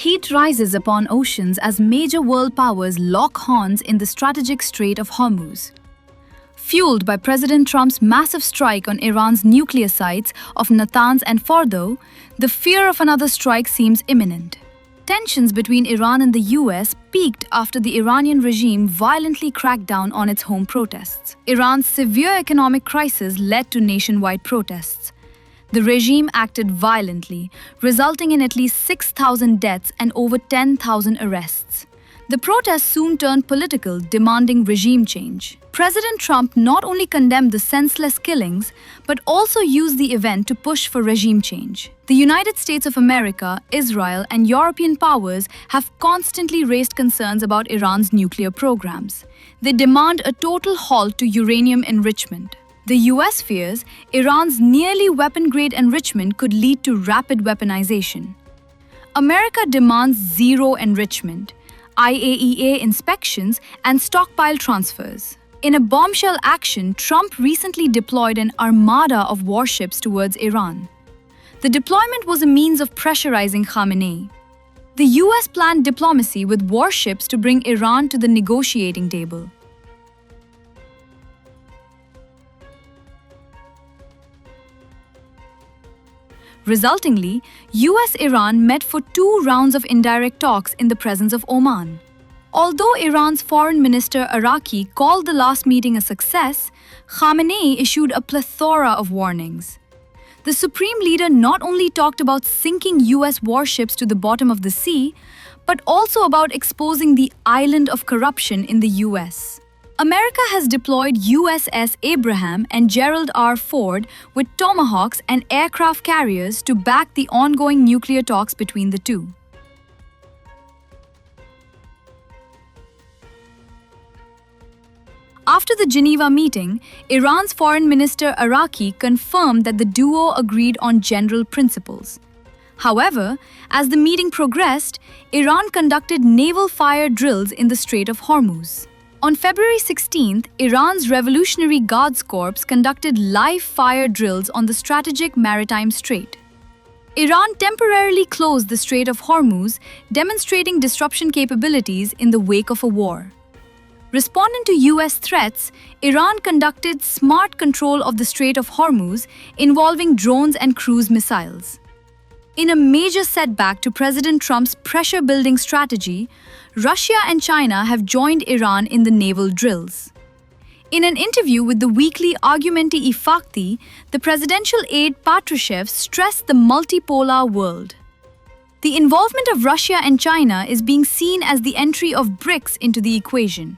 Heat rises upon oceans as major world powers lock horns in the strategic Strait of Hormuz. Fueled by President Trump's massive strike on Iran's nuclear sites of Natanz and Fordow, the fear of another strike seems imminent. Tensions between Iran and the U.S. peaked after the Iranian regime violently cracked down on its home protests. Iran's severe economic crisis led to nationwide protests. The regime acted violently, resulting in at least 6,000 deaths and over 10,000 arrests. The protests soon turned political, demanding regime change. President Trump not only condemned the senseless killings, but also used the event to push for regime change. The United States of America, Israel, and European powers have constantly raised concerns about Iran's nuclear programs. They demand a total halt to uranium enrichment. The U.S. fears Iran's nearly weapon-grade enrichment could lead to rapid weaponization. America demands zero enrichment, IAEA inspections, and stockpile transfers. In a bombshell action, Trump recently deployed an armada of warships towards Iran. The deployment was a means of pressurizing Khamenei. The U.S. planned diplomacy with warships to bring Iran to the negotiating table. Resultingly, US-Iran met for 2 rounds of indirect talks in the presence of Oman. Although Iran's Foreign Minister Araki called the last meeting a success, Khamenei issued a plethora of warnings. The supreme leader not only talked about sinking US warships to the bottom of the sea, but also about exposing the island of corruption in the US. America has deployed USS Abraham and Gerald R. Ford with Tomahawks and aircraft carriers to back the ongoing nuclear talks between the two. After the Geneva meeting, Iran's Foreign Minister Araki confirmed that the duo agreed on general principles. However, as the meeting progressed, Iran conducted naval fire drills in the Strait of Hormuz. On February 16th, Iran's Revolutionary Guards Corps conducted live fire drills on the strategic Maritime Strait. Iran temporarily closed the Strait of Hormuz, demonstrating disruption capabilities in the wake of a war. Responding to US threats, Iran conducted smart control of the Strait of Hormuz, involving drones and cruise missiles. In a major setback to President Trump's pressure-building strategy, Russia and China have joined Iran in the naval drills. In an interview with the weekly Argumenti Ifakti, the presidential aide Patrushev stressed the multipolar world. The involvement of Russia and China is being seen as the entry of BRICS into the equation.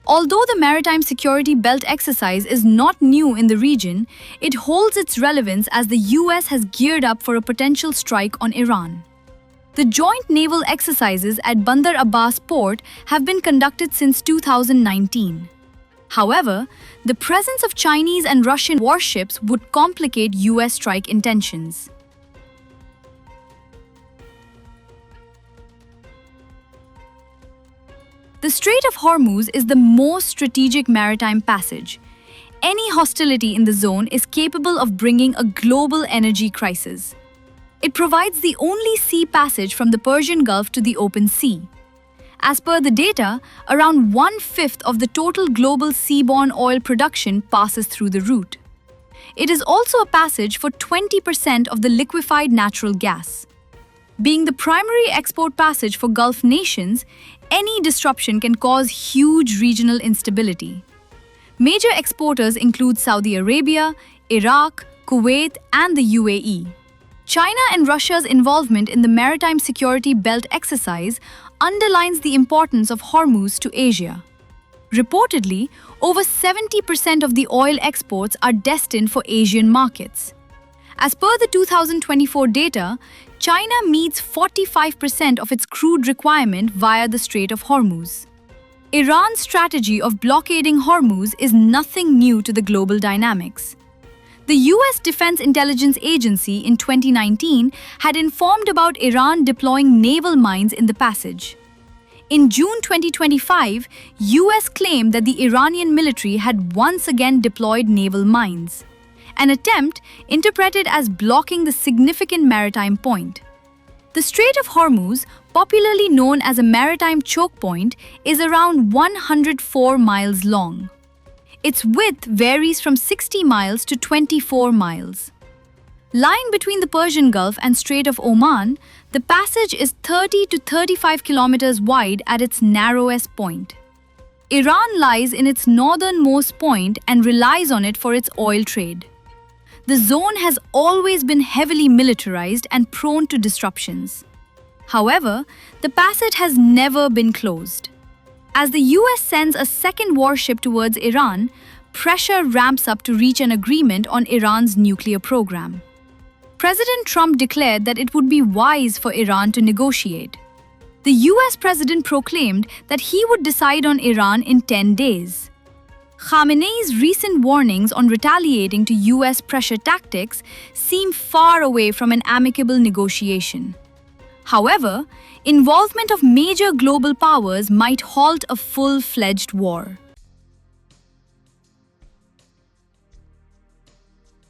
Although the Maritime Security Belt exercise is not new in the region, it holds its relevance as the US has geared up for a potential strike on Iran. The joint naval exercises at Bandar Abbas port have been conducted since 2019. However, the presence of Chinese and Russian warships would complicate US strike intentions. The Strait of Hormuz is the most strategic maritime passage. Any hostility in the zone is capable of bringing a global energy crisis. It provides the only sea passage from the Persian Gulf to the open sea. As per the data, around 1/5 of the total global seaborne oil production passes through the route. It is also a passage for 20% of the liquefied natural gas. Being the primary export passage for Gulf nations, any disruption can cause huge regional instability. Major exporters include Saudi Arabia, Iraq, Kuwait, and the UAE. China and Russia's involvement in the Maritime Security Belt exercise underlines the importance of Hormuz to Asia. Reportedly, over 70% of the oil exports are destined for Asian markets. As per the 2024 data, China meets 45% of its crude requirement via the Strait of Hormuz. Iran's strategy of blockading Hormuz is nothing new to the global dynamics. The U.S. Defense Intelligence Agency in 2019 had informed about Iran deploying naval mines in the passage. In June 2025, U.S. claimed that the Iranian military had once again deployed naval mines, an attempt interpreted as blocking the significant maritime point. The Strait of Hormuz popularly known as a maritime chokepoint, is around 104 miles long. Its width varies from 60 miles to 24 miles. Lying between the Persian Gulf and Strait of Oman, the passage is 30 to 35 kilometers wide at its narrowest point. Iran lies in its northernmost point and relies on it for its oil trade. The zone has always been heavily militarized and prone to disruptions. However, the passage has never been closed. As the U.S. sends a second warship towards Iran, pressure ramps up to reach an agreement on Iran's nuclear program. President Trump declared that it would be wise for Iran to negotiate. The U.S. President proclaimed that he would decide on Iran in 10 days. Khamenei's recent warnings on retaliating to U.S. pressure tactics seem far away from an amicable negotiation. However, involvement of major global powers might halt a full-fledged war.